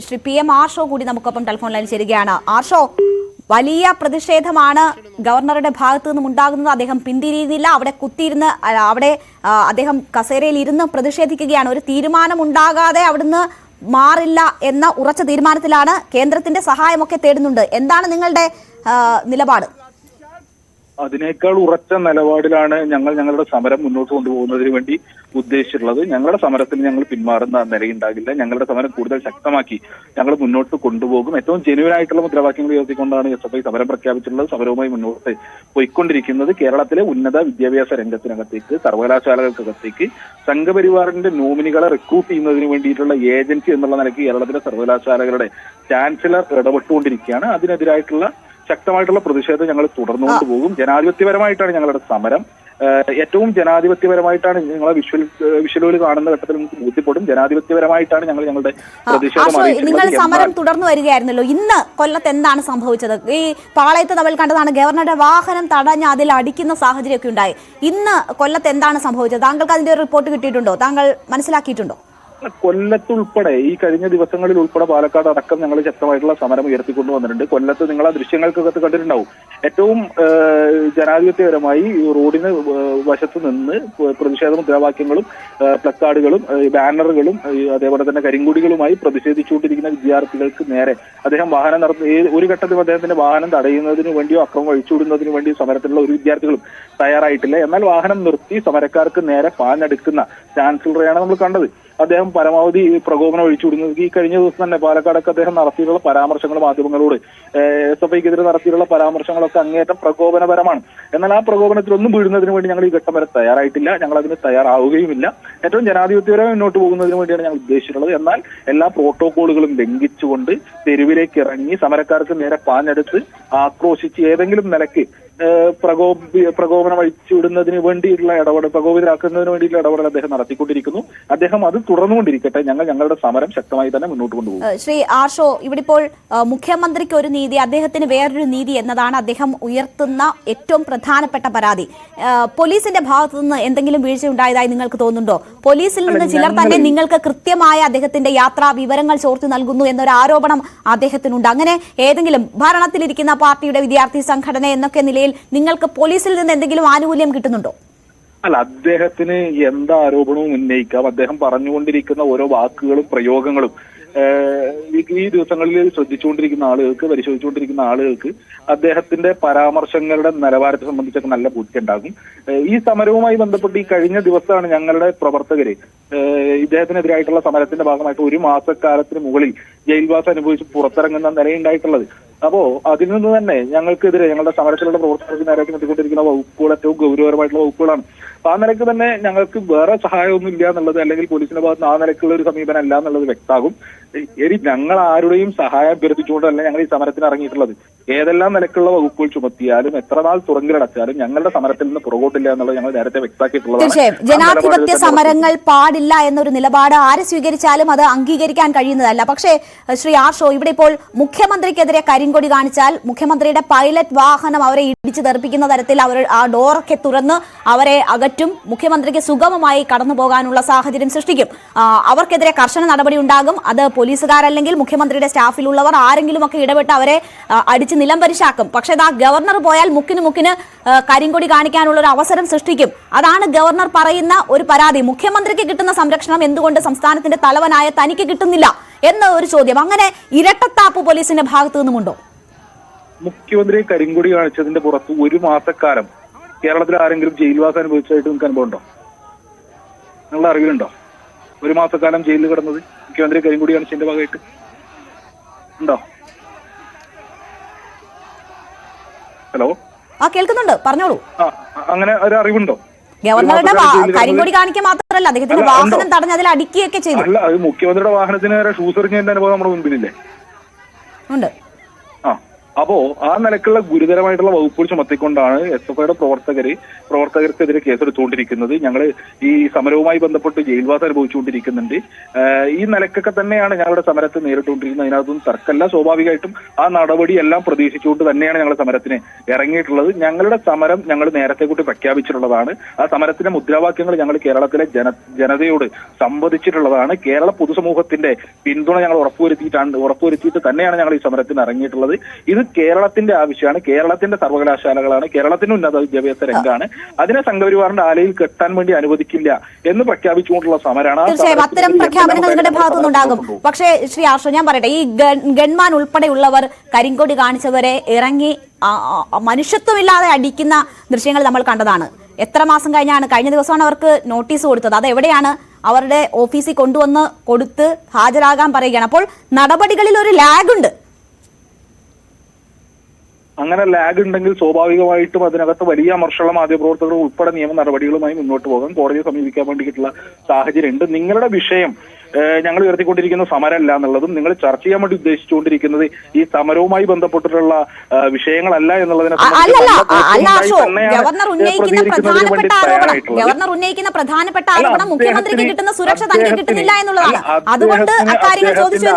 Shri PM Arsho കൂടി നമുക്കൊപ്പം telephone ലൈനിൽ ചേരുകയാണ്. ആർഷോ, വലിയ പ്രതിഷേധമാണ് ഗവർണറുടെ ഭാഗത്തു നിന്നും ഉണ്ടാകുന്നത്. അദ്ദേഹം പിന്തിരിയുന്നില്ല, അവിടെ കുത്തിയിരുന്ന് അവിടെ അദ്ദേഹം കസേരയിൽ ഇരുന്ന് പ്രതിഷേധിക്കുകയാണ്. ഒരു തീരുമാനമുണ്ടാകാതെ അവിടുന്ന് മാറില്ല എന്ന ഉറച്ച തീരുമാനത്തിലാണ്. കേന്ദ്രത്തിന്റെ സഹായമൊക്കെ തേടുന്നുണ്ട്. എന്താണ് നിങ്ങളുടെ നിലപാട്? അതിനേക്കാൾ ഉറച്ച നിലപാടിലാണ് ഞങ്ങളുടെ സമരം മുന്നോട്ട് കൊണ്ടുപോകുന്നതിന് വേണ്ടി ഉദ്ദേശിച്ചിട്ടുള്ളത്. ഞങ്ങളുടെ സമരത്തിൽ ഞങ്ങൾ പിന്മാറുന്ന നിലയുണ്ടാകില്ല. ഞങ്ങളുടെ സമരം കൂടുതൽ ശക്തമാക്കി ഞങ്ങൾ മുന്നോട്ട് കൊണ്ടുപോകും. ഏറ്റവും ജെന്യുവനായിട്ടുള്ള മുദ്രാവാക്യങ്ങൾ ഉയർത്തിക്കൊണ്ടാണ് SFI സമരം പ്രഖ്യാപിച്ചിട്ടുള്ളത്. സമരവുമായി മുന്നോട്ട് പോയിക്കൊണ്ടിരിക്കുന്നത്. കേരളത്തിലെ ഉന്നത വിദ്യാഭ്യാസ രംഗത്തിനകത്തേക്ക്, സർവകലാശാലകൾക്കകത്തേക്ക് സംഘപരിവാറിന്റെ നോമിനികളെ റിക്രൂട്ട് ചെയ്യുന്നതിന് വേണ്ടിയിട്ടുള്ള ഏജൻസി എന്നുള്ള നിലയ്ക്ക് കേരളത്തിലെ സർവകലാശാലകളുടെ ചാൻസലർ ഇടപെട്ടുകൊണ്ടിരിക്കുകയാണ്. അതിനെതിരായിട്ടുള്ള ശക്തമായിട്ടുള്ള പ്രതിഷേധം ഞങ്ങൾ തുടർന്നുകൊണ്ട് പോകും. ജനാധിപത്യപരമായിട്ടാണ് ഞങ്ങളുടെ സമരം. ഏറ്റവും ജനാധിപത്യപരമായിട്ടാണ് ഞങ്ങളെ വിഷ്വലുകൾ കാണുന്ന ഘട്ടത്തിൽ നമുക്ക് ബോധ്യപ്പെടും. ജനാധിപത്യപരമായിട്ടാണ് ഞങ്ങളുടെ പ്രതിഷേധം. നിങ്ങൾ സമരം തുടർന്നു വരികയായിരുന്നല്ലോ. ഇന്ന് കൊല്ലത്ത് എന്താണ് സംഭവിച്ചത്? ഈ പാളയത്ത് നമ്മൾ കണ്ടതാണ്, ഗവർണറുടെ വാഹനം തടഞ്ഞ് അതിൽ അടിക്കുന്ന സാഹചര്യമൊക്കെ ഉണ്ടായി. ഇന്ന് കൊല്ലത്ത് എന്താണ് സംഭവിച്ചത്? താങ്കൾക്ക് അതിന്റെ ഒരു റിപ്പോർട്ട് കിട്ടിയിട്ടുണ്ടോ? താങ്കൾ മനസ്സിലാക്കിയിട്ടുണ്ടോ? കൊല്ലത്തുൾപ്പെടെ ഈ കഴിഞ്ഞ ദിവസങ്ങളിൽ ഉൾപ്പെടെ പാലക്കാട് അടക്കം ഞങ്ങൾ ശക്തമായിട്ടുള്ള സമരം ഉയർത്തിക്കൊണ്ടു വന്നിട്ടുണ്ട്. കൊല്ലത്ത് നിങ്ങൾ ആ ദൃശ്യങ്ങൾക്കകത്ത് കണ്ടിട്ടുണ്ടാവും. ഏറ്റവും ജനാധിപത്യപരമായി റോഡിന് വശത്ത് നിന്ന് പ്രതിഷേധ മുദ്രാവാക്യങ്ങളും പ്ലക്കാർഡുകളും ബാനറുകളും അതേപോലെ തന്നെ കരിങ്കൊടികളുമായി പ്രതിഷേധിച്ചുകൊണ്ടിരിക്കുന്ന വിദ്യാർത്ഥികൾക്ക് നേരെ അദ്ദേഹം വാഹനം നടത്തി ഒരു ഘട്ടത്തിൽ അദ്ദേഹത്തിന്റെ വാഹനം തടയുന്നതിന് വേണ്ടിയോ അക്രമം ഒഴിച്ചുവിടുന്നതിന് വേണ്ടിയോ സമരത്തിലുള്ള ഒരു വിദ്യാർത്ഥികളും തയ്യാറായിട്ടില്ല. എന്നാൽ വാഹനം നിർത്തി സമരക്കാർക്ക് നേരെ പാഞ്ഞെടുക്കുന്ന ചാൻസലറെയാണ് നമ്മൾ കണ്ടത്. അദ്ദേഹം പരമാവധി പ്രകോപനം ഒഴിച്ചുവിടുന്നത്. ഈ കഴിഞ്ഞ ദിവസം തന്നെ പാലക്കാടൊക്കെ അദ്ദേഹം നടത്തിയിട്ടുള്ള പരാമർശങ്ങൾ മാധ്യമങ്ങളോട് SFIക്കെതിരെ നടത്തിയിട്ടുള്ള പരാമർശങ്ങളൊക്കെ അങ്ങേയറ്റം പ്രകോപനപരമാണ്. എന്നാൽ ആ പ്രകോപനത്തിലൊന്നും വീഴുന്നതിന് വേണ്ടി ഞങ്ങൾ ഈ ഘട്ടം വരെ തയ്യാറായിട്ടില്ല. ഞങ്ങൾ അതിന് തയ്യാറാവുകയുമില്ല. ഏറ്റവും ജനാധിപത്യപരമായി മുന്നോട്ട് പോകുന്നതിന് വേണ്ടിയാണ് ഞങ്ങൾ ഉദ്ദേശിച്ചിട്ടുള്ളത്. എന്നാൽ എല്ലാ പ്രോട്ടോകോളുകളും ലംഘിച്ചുകൊണ്ട് തെരുവിലേക്ക് ഇറങ്ങി സമരക്കാർക്ക് നേരെ പാഞ്ഞെടുത്ത് ആക്രോശിച്ച് ഏതെങ്കിലും നിലയ്ക്ക് പ്രകോപനം അഴിച്ചുവിടുന്നതിന് വേണ്ടിയുള്ള ഇടപെടൽ, പ്രകോപിതരാക്കുന്നതിന് വേണ്ടിയുള്ള ഇടപെടൽ അദ്ദേഹം നടത്തിക്കൊണ്ടിരിക്കുന്നു. അദ്ദേഹം അത് തുടർന്നുകൊണ്ടിരിക്കട്ടെ. ഞങ്ങളുടെ സമരം ശക്തമായി തന്നെ മുന്നോട്ട് കൊണ്ടുപോകും. ശ്രീ ആർഷോ, ഇവിടെ ഇപ്പോൾ മുഖ്യമന്ത്രിക്ക് ഒരു നീതി, അദ്ദേഹത്തിന് വേറൊരു നീതി എന്നതാണ് അദ്ദേഹം ഉയർത്തുന്ന ഏറ്റവും പ്രധാനപ്പെട്ട പരാതി. പോലീസിന്റെ ഭാഗത്തു നിന്ന് എന്തെങ്കിലും വീഴ്ച ഉണ്ടായതായി നിങ്ങൾക്ക് തോന്നുന്നുണ്ടോ? പോലീസിൽ നിന്ന് ചിലർ തന്നെ നിങ്ങൾക്ക് കൃത്യമായ അദ്ദേഹത്തിന്റെ യാത്രാ വിവരങ്ങൾ ചോർത്തി നൽകുന്നു എന്നൊരു ആരോപണം അദ്ദേഹത്തിനുണ്ട്. അങ്ങനെ ഏതെങ്കിലും ഭരണത്തിലിരിക്കുന്ന പാർട്ടിയുടെ വിദ്യാർത്ഥി സംഘടന എന്നൊക്കെ നിലയിൽ നിങ്ങൾക്ക് പോലീസിൽ നിന്ന് എന്തെങ്കിലും ആനുകൂല്യം കിട്ടുന്നുണ്ടോ? അല്ല, അദ്ദേഹത്തിന് എന്താ ആരോപണവും ഉന്നയിക്കാം. അദ്ദേഹം പറഞ്ഞുകൊണ്ടിരിക്കുന്ന ഓരോ വാക്കുകളും പ്രയോഗങ്ങളും ഈ ദിവസങ്ങളിൽ ശ്രദ്ധിച്ചുകൊണ്ടിരിക്കുന്ന ആളുകൾക്ക്, പരിശോധിച്ചുകൊണ്ടിരിക്കുന്ന ആളുകൾക്ക് അദ്ദേഹത്തിന്റെ പരാമർശങ്ങളുടെ നിലവാരത്തെ സംബന്ധിച്ചൊക്കെ നല്ല ബോധ്യം ഉണ്ടാകും. ഈ സമരവുമായി ബന്ധപ്പെട്ട് ഈ കഴിഞ്ഞ ദിവസമാണ് ഞങ്ങളുടെ പ്രവർത്തകര് ഇദ്ദേഹത്തിനെതിരായിട്ടുള്ള സമരത്തിന്റെ ഭാഗമായിട്ട് 1 മാസക്കാലത്തിന് മുകളിൽ ജയിൽവാസം അനുഭവിച്ച് പുറത്തിറങ്ങുന്ന നിലയുണ്ടായിട്ടുള്ളത്. അപ്പോ അതിൽ നിന്ന് തന്നെ ഞങ്ങൾക്കെതിരെ, ഞങ്ങളുടെ സമരത്തിലുള്ള പ്രവർത്തകർക്ക് നേരേക്ക് എത്തിക്കൊണ്ടിരിക്കുന്ന വകുപ്പുകൾ ഏറ്റവും ഗൗരവപരമായിട്ടുള്ള വകുപ്പുകളാണ്. അപ്പൊ ആ നിലയ്ക്ക് തന്നെ ഞങ്ങൾക്ക് വേറെ സഹായമൊന്നും ഇല്ല എന്നുള്ളത്, അല്ലെങ്കിൽ പോലീസിന്റെ ഭാഗത്ത് ആ നിലയ്ക്കുള്ള ഒരു സമീപനം അല്ല എന്നുള്ളത് വ്യക്തമാകും. ഇനി ഞങ്ങൾ ആരുടെയും സഹായം അഭ്യർത്ഥിച്ചുകൊണ്ടല്ല ഞങ്ങൾ ഈ സമരത്തിന് ഇറങ്ങിയിട്ടുള്ളത്. ഏതെല്ലാം നിലക്കുള്ള വകുപ്പുകൾ ചുമത്തിയാലും എത്ര നാൾ തുറങ്കിലടച്ചാലും ഞങ്ങളുടെ സമരത്തിൽ നിന്ന് പുറകോട്ടില്ല എന്നുള്ളത് ഞങ്ങൾ നേരത്തെ വ്യക്തമാക്കിയിട്ടുള്ളതാണ്. ജനാധിപത്യ സമരങ്ങൾ പാടില്ല എന്നൊരു നിലപാട് ആര് സ്വീകരിച്ചാലും അത് അംഗീകരിക്കാൻ കഴിയുന്നതല്ല. പക്ഷേ ശ്രീ ആർഷോ, ഇവിടെ ഇപ്പോൾ മുഖ്യമന്ത്രിക്കെതിരെ കരിങ്കൊടി കാണിച്ചാൽ മുഖ്യമന്ത്രിയുടെ പൈലറ്റ് വാഹനം അവരെ ഇടിച്ചു തെറിപ്പിക്കുന്ന തരത്തിൽ അവർ ആ ഡോറൊക്കെ തുറന്ന് അവരെ അകറ്റും. മുഖ്യമന്ത്രിക്ക് സുഗമമായി കടന്നു പോകാനുള്ള സാഹചര്യം സൃഷ്ടിക്കും. അവർക്കെതിരെ കർശന നടപടി ഉണ്ടാകും. അത് പോലീസുകാരല്ലെങ്കിൽ മുഖ്യമന്ത്രിയുടെ സ്റ്റാഫിലുള്ളവർ ആരെങ്കിലും ഒക്കെ ഇടപെട്ട് അവരെ അടിച്ച് നിലംപരിശാക്കും. പക്ഷേ ആ ഗവർണർ പോയാൽ മുക്കിന് കരിങ്കൊടി കാണിക്കാനുള്ള ഒരു അവസരം സൃഷ്ടിക്കും. അതാണ് ഗവർണർ പറയുന്ന ഒരു പരാതി. മുഖ്യമന്ത്രിക്ക് കിട്ടുന്ന സംരക്ഷണം എന്തുകൊണ്ട് സംസ്ഥാനത്തിന്റെ തലവനായ തനിക്ക് കിട്ടുന്നില്ല എന്ന ഒരു ചോദ്യം. അങ്ങനെ ഇരട്ടത്താപ്പ് പോലീസിന്റെ ഭാഗത്തു നിന്നുമുണ്ടോ? മുഖ്യമന്ത്രി കരിങ്കൊടി കാണിച്ചതിന്റെ പുറത്ത് 1 മാസക്കാലം കേരളത്തിൽ ആരെങ്കിലും ജയിൽവാസം അനുഭവിച്ചതായിട്ട് നിങ്ങൾക്ക് അനുഭവം ഉണ്ടോ? നിങ്ങളുടെ അറിവിലുണ്ടോ 1 മാസക്കാലം ജയിലിൽ കിടന്നത് മുഖ്യമന്ത്രി കരിങ്കൊടി കാണിച്ചതിന്റെ ഭാഗമായിട്ട് ഉണ്ടോ? ഹലോ, കേൾക്കുന്നുണ്ട്, പറഞ്ഞോളൂ. അങ്ങനെ ഒരു അറിവുണ്ടോ? ഗവർണറുടെ കരിങ്കൊടി കാണിക്കുക മാത്രമല്ല, അദ്ദേഹത്തിന്റെ വാഹനം തടഞ്ഞ് അതിൽ അടിക്കുകയൊക്കെ ചെയ്തു. അല്ല, അത് മുഖ്യമന്ത്രിയുടെ വാഹനത്തിന് നേരെ ഷൂസ് എറിഞ്ഞതിന്റെ അനുഭവം നമ്മുടെ മുൻപിലില്ലേ? ഉണ്ട്. അപ്പോ ആ നിലക്കുള്ള ഗുരുതരമായിട്ടുള്ള വകുപ്പുകൾ ചുമത്തിക്കൊണ്ടാണ് SFIയുടെ പ്രവർത്തകർക്കെതിരെ കേസെടുത്തുകൊണ്ടിരിക്കുന്നത്. ഞങ്ങൾ ഈ സമരവുമായി ബന്ധപ്പെട്ട് ജയിൽവാസം അനുഭവിച്ചുകൊണ്ടിരിക്കുന്നുണ്ട്. ഈ നിലക്കൊക്കെ തന്നെയാണ് ഞങ്ങളുടെ സമരത്തെ നേരിട്ടുകൊണ്ടിരിക്കുന്നത്. അതിനകത്തൊന്നും തർക്കമല്ല. സ്വാഭാവികമായിട്ടും ആ നടപടിയെല്ലാം പ്രതീക്ഷിച്ചുകൊണ്ട് തന്നെയാണ് ഞങ്ങൾ സമരത്തിന് ഇറങ്ങിയിട്ടുള്ളത്. ഞങ്ങളുടെ സമരം ഞങ്ങൾ നേരത്തെ കൂട്ടി പ്രഖ്യാപിച്ചിട്ടുള്ളതാണ്. ആ സമരത്തിന്റെ മുദ്രാവാക്യങ്ങൾ ഞങ്ങൾ കേരളത്തിലെ ജനതയോട് സംവദിച്ചിട്ടുള്ളതാണ്. കേരള പൊതുസമൂഹത്തിന്റെ പിന്തുണ ഞങ്ങൾ ഉറപ്പുവരുത്തിയിട്ട് തന്നെയാണ് ഞങ്ങൾ ഈ സമരത്തിന് ഇറങ്ങിയിട്ടുള്ളത്. ഇത് കേരളത്തിന്റെ ആവശ്യമാണ്, കേരളത്തിന്റെ സർവകലാശാലകളാണ്, കേരളത്തിന്റെ ഉന്നത വിദ്യാഭ്യാസ രംഗമാണ്. അതിനെ സംഘപരിവാറിന്റെ ആലയിൽ കെട്ടാൻ വേണ്ടി അനുവദിക്കില്ല എന്ന് പ്രഖ്യാപിച്ചുകൊണ്ടുള്ള സമരമാണ്. തീർച്ചയായും അത്തരം പ്രഖ്യാപനങ്ങൾ നിങ്ങളുടെ ഭാഗത്തുനിന്നുണ്ടാകും. പക്ഷേ ശ്രീ ആർഷോ, ഞാൻ പറയട്ടെ, ഈ ഗൺമാൻ ഉൾപ്പെടെയുള്ളവർ കരിങ്കൊടി കാണിച്ചവരെ ഇറങ്ങി മനുഷ്യത്വമില്ലാതെ അടിക്കുന്ന ദൃശ്യങ്ങൾ നമ്മൾ കണ്ടതാണ്. എത്ര മാസം കഴിഞ്ഞ ദിവസമാണ് അവർക്ക് നോട്ടീസ് കൊടുത്തത്. അത് എവിടെയാണ്? അവരുടെ ഓഫീസിൽ കൊണ്ടുവന്ന് കൊടുത്ത് ഹാജരാകാൻ പറയുകയാണ്. അപ്പോൾ നടപടികളിൽ ഒരു ലാഗ് ഉണ്ട്. അങ്ങനെ ലാഗ് ഉണ്ടെങ്കിൽ സ്വാഭാവികമായിട്ടും അതിനകത്ത് വലിയ അമർഷമുള്ള മാധ്യമപ്രവർത്തകർ ഉൾപ്പെടെ നിയമ നടപടികളുമായി മുന്നോട്ട് പോകാൻ കോടതിയെ സമീപിക്കാൻ വേണ്ടിയിട്ടുള്ള സാഹചര്യം ഉണ്ട്. നിങ്ങളുടെ വിഷയം ഞങ്ങൾ ഉയർത്തിക്കൊണ്ടിരിക്കുന്ന സമരമല്ല എന്നുള്ളതും നിങ്ങൾ ചർച്ച ചെയ്യാൻ വേണ്ടി ഉദ്ദേശിച്ചുകൊണ്ടിരിക്കുന്നത് ഈ സമരവുമായി ബന്ധപ്പെട്ടിട്ടുള്ള വിഷയങ്ങളല്ല എന്നുള്ളതിനെ ഗവർണർ ഉന്നയിക്കുന്ന പ്രധാനപ്പെട്ട ആരോപണം മുഖ്യമന്ത്രിക്ക് കിട്ടുന്ന സുരക്ഷ തനിക്ക് കിട്ടുന്നില്ല എന്നുള്ളതാണ്. അതുകൊണ്ട് അക്കാര്യങ്ങൾ ചോദിച്ചു.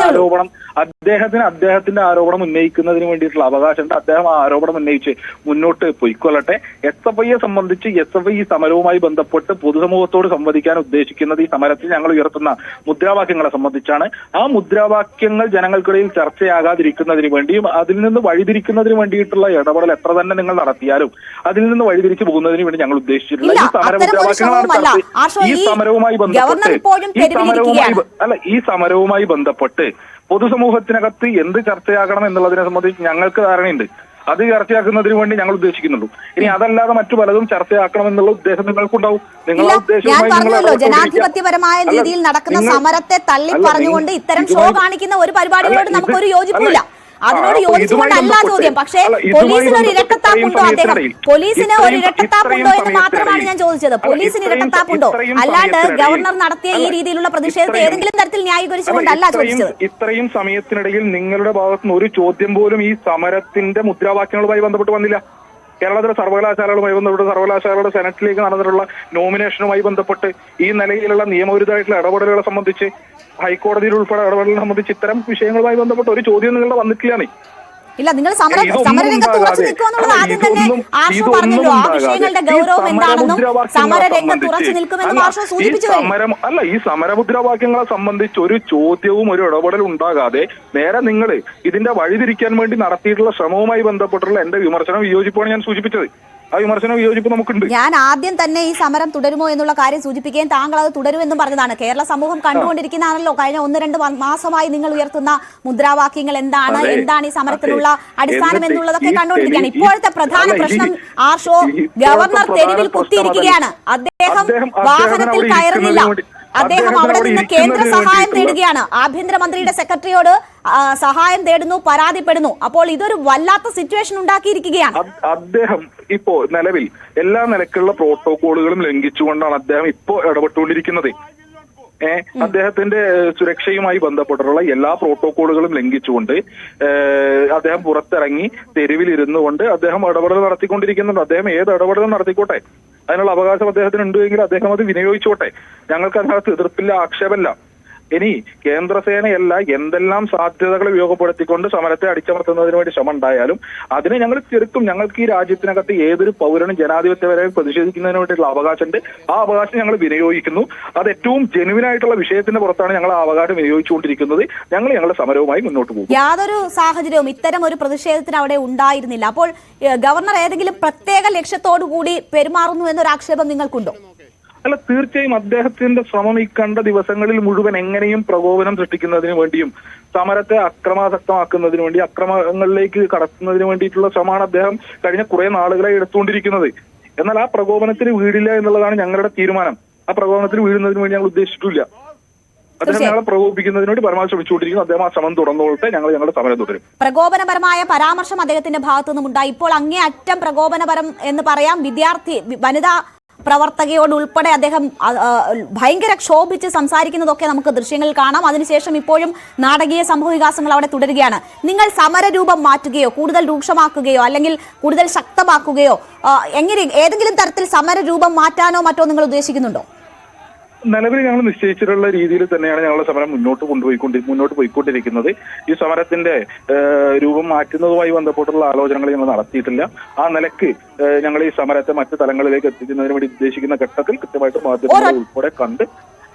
അദ്ദേഹത്തിന്റെ ആരോപണം ഉന്നയിക്കുന്നതിന് വേണ്ടിയിട്ടുള്ള അവകാശമുണ്ട്. അദ്ദേഹം ആ ആരോപണം ഉന്നയിച്ച് മുന്നോട്ട് പൊയ്ക്കൊള്ളട്ടെ. SFIയെ സംബന്ധിച്ച് SFI ഈ സമരവുമായി ബന്ധപ്പെട്ട് പൊതുസമൂഹത്തോട് സംവദിക്കാൻ ഉദ്ദേശിക്കുന്നത് ഈ സമരത്തിൽ ഞങ്ങൾ ഉയർത്തുന്ന മുദ്രാവാക്യങ്ങളെ സംബന്ധിച്ചാണ്. ആ മുദ്രാവാക്യങ്ങൾ ജനങ്ങൾക്കിടയിൽ ചർച്ചയാകാതിരിക്കുന്നതിന് വേണ്ടിയും അതിൽ നിന്ന് വഴിതിരിക്കുന്നതിന് വേണ്ടിയിട്ടുള്ള ഇടപെടൽ എത്ര തന്നെ നിങ്ങൾ നടത്തിയാലും അതിൽ നിന്ന് വഴിതിരിച്ചു പോകുന്നതിന് വേണ്ടി ഞങ്ങൾ ഉദ്ദേശിച്ചിട്ടുള്ള ഈ സമര മുദ്രാവാക്യങ്ങളാണ് ഈ സമരവുമായി ബന്ധപ്പെട്ട് പൊതുസമൂഹത്തിനകത്ത് എന്ത് ചർച്ചയാകണം എന്നുള്ളതിനെ സംബന്ധിച്ച് ഞങ്ങൾക്ക് ധാരണയുണ്ട്. അത് ചർച്ചയാക്കുന്നതിന് വേണ്ടി ഞങ്ങൾ ഉദ്ദേശിക്കുന്നുള്ളൂ. ഇനി അതല്ലാതെ മറ്റു പലതും ചർച്ചയാക്കണം എന്നുള്ള ഉദ്ദേശം നിങ്ങൾക്കുണ്ടാവും. ജനാധിപത്യപരമായ രീതിയിൽ നടക്കുന്ന സമരത്തെ തള്ളി പറഞ്ഞുകൊണ്ട് ഇത്തരം ഷോ കാണിക്കുന്ന ഒരു പരിപാടികളോട് നമുക്കൊരു യോജിപ്പില്ല. അതിനോട് യോജിച്ചുകൊണ്ടല്ല ചോദ്യം. പക്ഷേ പോലീസിന് ഒരു ഇരട്ടത്താപ്പുണ്ടോ? പോലീസിന് ഒരു ഇരട്ടത്താപ്പുണ്ടോ എന്ന് മാത്രമാണ് ഞാൻ ചോദിച്ചത്. പോലീസിന് ഇരട്ടത്താപ്പുണ്ടോ? അല്ലാണ്ട് ഗവർണർ നടത്തിയ ഈ രീതിയിലുള്ള പ്രതിഷേധത്തെ ഏതെങ്കിലും തരത്തിൽ ന്യായീകരിച്ചുകൊണ്ടല്ല ചോദിച്ചത്. ഇത്രയും സമയത്തിനിടയിൽ നിങ്ങളുടെ ഭാഗത്തുനിന്ന് ഒരു ചോദ്യം പോലും ഈ സമരത്തിന്റെ മുദ്രാവാക്യങ്ങളുമായി ബന്ധപ്പെട്ട് വന്നില്ല. കേരളത്തിലെ സർവകലാശാലകളുമായി ബന്ധപ്പെട്ട് സർവകലാശാലയുടെ സെനറ്റിലേക്ക് നടന്നിട്ടുള്ള നോമിനേഷനുമായി ബന്ധപ്പെട്ട് ഈ നിലയിലുള്ള നിയമവിരുദ്ധമായിട്ടുള്ള ഇടപെടലുകളെ സംബന്ധിച്ച് ഹൈക്കോടതിയിൽ ഉൾപ്പെടെ ഇടപെടലിനെ സംബന്ധിച്ച് ഇത്തരം വിഷയങ്ങളുമായി ബന്ധപ്പെട്ട് ഒരു ചോദ്യം നിങ്ങളുടെ വന്നിട്ടില്ല. ഇല്ല, നിങ്ങൾ സമരരംഗത്ത് ഉറച്ചു നിൽക്കുമെന്നുള്ളത് ആദ്യം തന്നെ ആർഷോ പറഞ്ഞല്ലോ. ആ വിഷയങ്ങളുടെ ഗൗരവം എന്താണെന്നും സമരരംഗത്ത് ഉറച്ചു നിൽക്കുമെന്നും ആർഷോ സൂചിപ്പിച്ചു. ഈ സമരമുദ്രാവാക്യങ്ങളെ സംബന്ധിച്ച് ഒരു ചോദ്യവും ഒരു ഇടപെടലും ഉണ്ടാകാതെ നേരെ നിങ്ങൾ ഇതിന്റെ വഴിതിരിക്കാൻ വേണ്ടി നടത്തിയിട്ടുള്ള ശ്രമവുമായി ബന്ധപ്പെട്ടുള്ള എന്റെ വിമർശനം വിയോജിപ്പാണ് ഞാൻ സൂചിപ്പിച്ചത്. ആ വിമർശനം വിയോജിപ്പ് നമുക്കുണ്ട്. ഞാൻ ആദ്യം തന്നെ ഈ സമരം തുടരുമോ എന്നുള്ള കാര്യം സൂചിപ്പിക്കുകയും താങ്കൾ അത് തുടരുമെന്നും പറഞ്ഞതാണ്. കേരള സമൂഹം കണ്ടുകൊണ്ടിരിക്കുന്നതാണല്ലോ കഴിഞ്ഞ 1-2 മാസമായി നിങ്ങൾ ഉയർത്തുന്ന മുദ്രാവാക്യങ്ങൾ എന്താണ് ഈ സമരത്തിനുള്ള അടിസ്ഥാനം എന്നുള്ളതൊക്കെ കണ്ടുകൊണ്ടിരിക്കുകയാണ്. ഇപ്പോഴത്തെ പ്രധാന പ്രശ്നം ആർഷോ, ഗവർണർ തെരുവിൽ കുത്തിയിരിക്കുകയാണ്. അദ്ദേഹം വാഹനത്തിൽ കയറുന്നില്ല. അദ്ദേഹം അവിടെ നിന്ന് കേന്ദ്ര സഹായം തേടുകയാണ്. ആഭ്യന്തരമന്ത്രിയുടെ സെക്രട്ടറിയോട് സഹായം തേടുന്നു, പരാതിപ്പെടുന്നു. അപ്പോൾ ഇതൊരു വല്ലാത്ത സിറ്റുവേഷൻ ഉണ്ടാക്കിയിരിക്കുകയാണ്. അദ്ദേഹം ഇപ്പോ നിലവിൽ എല്ലാ നിലക്കുള്ള പ്രോട്ടോകോളുകളും ലംഘിച്ചുകൊണ്ടാണ് അദ്ദേഹം ഇപ്പോ ഇടപെട്ടുകൊണ്ടിരിക്കുന്നത്. അദ്ദേഹത്തിന്റെ സുരക്ഷയുമായി ബന്ധപ്പെട്ടുള്ള എല്ലാ പ്രോട്ടോകോളുകളും ലംഘിച്ചുകൊണ്ട് അദ്ദേഹം പുറത്തിറങ്ങി തെരുവിൽ ഇരുന്നു കൊണ്ട് അദ്ദേഹം ഇടപെടൽ നടത്തിക്കൊണ്ടിരിക്കുന്നുണ്ട്. അദ്ദേഹം ഏത് ഇടപെടലും നടത്തിക്കോട്ടെ, അതിനുള്ള അവകാശം അദ്ദേഹത്തിന് ഉണ്ട് എങ്കിൽ അദ്ദേഹം അത് വിനിയോഗിച്ചോട്ടെ. ഞങ്ങൾക്ക് അതിനകത്ത് എതിർപ്പില്ല, ആക്ഷേപമില്ല. ഇനി കേന്ദ്രസേനയല്ല എന്തെല്ലാം സാധ്യതകൾ ഉപയോഗപ്പെടുത്തിക്കൊണ്ട് സമരത്തെ അടിച്ചമർത്തുന്നതിന് വേണ്ടി ശ്രമം ഉണ്ടായാലും അതിനെ ഞങ്ങൾ ചെറുക്കും. ഞങ്ങൾക്ക് ഈ രാജ്യത്തിനകത്ത് ഏതൊരു പൗരനും ജനാധിപത്യപരമായി പ്രതിഷേധിക്കുന്നതിന് വേണ്ടിയിട്ടുള്ള അവകാശമുണ്ട്. ആ അവകാശം ഞങ്ങൾ വിനിയോഗിക്കുന്നു. അത് ഏറ്റവും ജെനുവിനായിട്ടുള്ള വിഷയത്തിന്റെ പുറത്താണ് ഞങ്ങൾ ആ അവകാശം വിനിയോഗിച്ചുകൊണ്ടിരിക്കുന്നത്. ഞങ്ങൾ ഞങ്ങളുടെ സമരവുമായി മുന്നോട്ട് പോകും. യാതൊരു സാഹചര്യവും ഇത്തരം ഒരു പ്രതിഷേധത്തിന് അവിടെ ഉണ്ടായിരുന്നില്ല. അപ്പോൾ ഗവർണർ ഏതെങ്കിലും പ്രത്യേക ലക്ഷ്യത്തോടു കൂടി പെരുമാറുന്നു എന്നൊരു ആക്ഷേപം നിങ്ങൾക്കുണ്ടോ? അല്ല, തീർച്ചയായും അദ്ദേഹത്തിന്റെ ശ്രമം ഈ കണ്ട ദിവസങ്ങളിൽ മുഴുവൻ എങ്ങനെയും പ്രകോപനം സൃഷ്ടിക്കുന്നതിന് വേണ്ടിയും സമരത്തെ അക്രമാസക്തമാക്കുന്നതിന് വേണ്ടി അക്രമങ്ങളിലേക്ക് കടത്തുന്നതിന് വേണ്ടിയിട്ടുള്ള ശ്രമമാണ് അദ്ദേഹം കഴിഞ്ഞ കുറെ നാളുകളായി എടുത്തുകൊണ്ടിരിക്കുന്നത്. എന്നാൽ ആ പ്രകോപനത്തിന് വീടില്ല എന്നുള്ളതാണ് ഞങ്ങളുടെ തീരുമാനം. ആ പ്രകോപനത്തിന് വീഴുന്നതിന് വേണ്ടി ഞങ്ങൾ ഉദ്ദേശിച്ചിട്ടില്ല. അദ്ദേഹം ഞങ്ങളെ പ്രകോപിപ്പിക്കുന്നതിന് വേണ്ടി പരമാവധി ശ്രമിച്ചുകൊണ്ടിരിക്കുന്നു. അദ്ദേഹം ആ ശ്രമം തുടർന്നോളട്ടെ, ഞങ്ങൾ ഞങ്ങളുടെ സമരം തുടരും. പ്രകോപനപരമായ പരാമർശം അദ്ദേഹത്തിന്റെ ഭാഗത്തു നിന്നുണ്ടായി. ഇപ്പോൾ അങ്ങേയറ്റം പ്രകോപനപരം എന്ന് പറയാം. വനിതാ പ്രവർത്തകയോട് ഉൾപ്പെടെ അദ്ദേഹം ഭയങ്കര ക്ഷോഭിച്ച് സംസാരിക്കുന്നതൊക്കെ നമുക്ക് ദൃശ്യങ്ങളിൽ കാണാം. അതിനുശേഷം ഇപ്പോഴും നാടകീയ സംഭവവികാസങ്ങൾ അവിടെ തുടരുകയാണ്. നിങ്ങൾ സമരരൂപം മാറ്റുകയോ കൂടുതൽ രൂക്ഷമാക്കുകയോ അല്ലെങ്കിൽ കൂടുതൽ ശക്തമാക്കുകയോ എങ്ങനെ ഏതെങ്കിലും തരത്തിൽ സമരരൂപം മാറ്റാനോ മറ്റോ നിങ്ങൾ ഉദ്ദേശിക്കുന്നുണ്ടോ? നിലവിൽ ഞങ്ങൾ നിശ്ചയിച്ചിട്ടുള്ള രീതിയിൽ തന്നെയാണ് ഞങ്ങളുടെ സമരം മുന്നോട്ട് പോയിക്കൊണ്ടിരിക്കുന്നത്. ഈ സമരത്തിന്റെ രൂപം മാറ്റുന്നതുമായി ബന്ധപ്പെട്ടുള്ള ആലോചനകൾ ഞങ്ങൾ നടത്തിയിട്ടില്ല. ആ നിലയ്ക്ക് ഞങ്ങൾ ഈ സമരത്തെ മറ്റു തലങ്ങളിലേക്ക് എത്തിക്കുന്നതിന് വേണ്ടി ഉദ്ദേശിക്കുന്ന ഘട്ടത്തിൽ കൃത്യമായിട്ട് മാധ്യമങ്ങളെ ഉൾപ്പെടെ കണ്ട്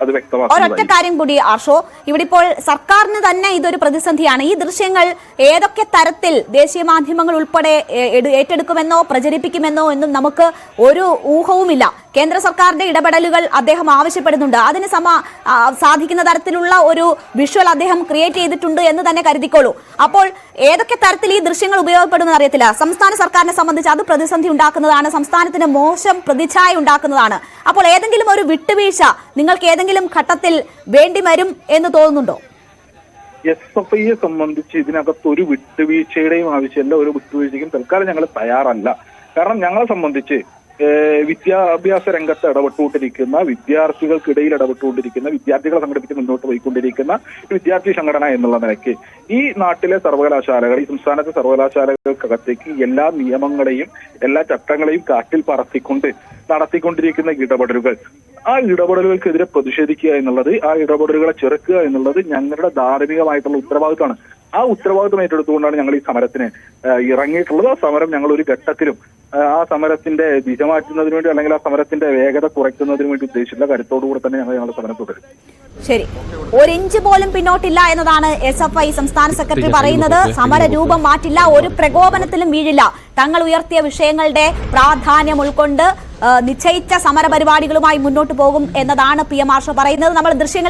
അത് വ്യക്തമാക്കും. ഒരൊറ്റ കാര്യം കൂടി ആർഷോ, ഇവിടെ ഇപ്പോൾ സർക്കാരിന് തന്നെ ഇതൊരു പ്രതിസന്ധിയാണ്. ഈ ദൃശ്യങ്ങൾ ഏതൊക്കെ തരത്തിൽ ദേശീയ മാധ്യമങ്ങൾ ഉൾപ്പെടെ ഏറ്റെടുക്കുമെന്നോ പ്രചരിപ്പിക്കുമെന്നോ എന്നും നമുക്ക് ഒരു ഊഹവുമില്ല. കേന്ദ്ര സർക്കാരിന്റെ ഇടപെടലുകൾ അദ്ദേഹം ആവശ്യപ്പെടുന്നുണ്ട്. അതിന് സാധിക്കുന്ന തരത്തിലുള്ള ഒരു വിഷ്വൽ അദ്ദേഹം ക്രിയേറ്റ് ചെയ്തിട്ടുണ്ട് എന്ന് തന്നെ കരുതിക്കോളൂ. അപ്പോൾ ഏതൊക്കെ തരത്തിൽ ഈ ദൃശ്യങ്ങൾ ഉപയോഗപ്പെടുമെന്ന് അറിയത്തില്ല. സംസ്ഥാന സർക്കാരിനെ സംബന്ധിച്ച് അത് പ്രതിസന്ധി ഉണ്ടാക്കുന്നതാണ്, സംസ്ഥാനത്തിന് മോശം പ്രതിച്ഛായ ഉണ്ടാക്കുന്നതാണ്. അപ്പോൾ ഏതെങ്കിലും ഒരു വിട്ടുവീഴ്ച നിങ്ങൾക്ക് ഏതെങ്കിലും ഘട്ടത്തിൽ വേണ്ടി വരും എന്ന് തോന്നുന്നുണ്ടോ? SFIയെ സംബന്ധിച്ച് ഇതിനകത്ത് ഒരു വിട്ടുവീഴ്ചയുടെയും ആവശ്യമില്ല. ഒരു വിട്ടുവീഴ്ചയ്ക്കും തൽക്കാലം ഞങ്ങൾ തയ്യാറല്ല. കാരണം ഞങ്ങളെ സംബന്ധിച്ച് വിദ്യാഭ്യാസ രംഗത്ത് ഇടപെട്ടുകൊണ്ടിരിക്കുന്ന, വിദ്യാർത്ഥികൾക്കിടയിൽ ഇടപെട്ടുകൊണ്ടിരിക്കുന്ന, വിദ്യാർത്ഥികളെ സംഘടിപ്പിച്ച് മുന്നോട്ട് പോയിക്കൊണ്ടിരിക്കുന്ന വിദ്യാർത്ഥി സംഘടന എന്നുള്ള നിലയ്ക്ക് ഈ നാട്ടിലെ സർവകലാശാലകൾ, ഈ സംസ്ഥാനത്തെ സർവകലാശാലകൾക്കകത്തേക്ക് എല്ലാ നിയമങ്ങളെയും എല്ലാ ചട്ടങ്ങളെയും കാറ്റിൽ പറത്തിക്കൊണ്ട് നടത്തിക്കൊണ്ടിരിക്കുന്ന ഇടപെടലുകൾ, ആ ഇടപെടലുകൾക്കെതിരെ പ്രതിഷേധിക്കുക എന്നുള്ളത്, ആ ഇടപെടലുകളെ ചെറുക്കുക എന്നുള്ളത് ഞങ്ങളുടെ ധാർമ്മികമായിട്ടുള്ള ഉത്തരവാദിത്തമാണ്. ആ ഉത്തരവാദിത്തം ഏറ്റെടുത്തുകൊണ്ടാണ് ഞങ്ങൾ ഈ സമരത്തിന് ഇറങ്ങിയിട്ടുള്ളത്. ആ സമരം ഞങ്ങൾ ഒരു ഘട്ടത്തിലും ആ സമരത്തിന്റെ ദിശ മാറ്റുന്നതിന് വേണ്ടി അല്ലെങ്കിൽ ആ സമരത്തിന്റെ വേഗത കുറയ്ക്കുന്നതിന് വേണ്ടി ഉദ്ദേശിച്ചുള്ള കരുത്തോടുകൂടെ തന്നെ ഞങ്ങളുടെ സമരം തുടരും. ശരി, ഒരു ഇഞ്ച് പോലും പിന്നോട്ടില്ല എന്നതാണ് SFI സംസ്ഥാന സെക്രട്ടറി പറയുന്നത്. സമര രൂപം മാറ്റില്ല, ഒരു പ്രകോപനത്തിലും വീഴില്ല. തങ്ങൾ ഉയർത്തിയ വിഷയങ്ങളുടെ പ്രാധാന്യം ഉൾക്കൊണ്ട് നിശ്ചയിച്ച സമര പരിപാടികളുമായി മുന്നോട്ട് പോകും എന്നതാണ് PM ആർഷോ പറയുന്നത്. നമ്മൾ ദൃശ്യങ്ങൾ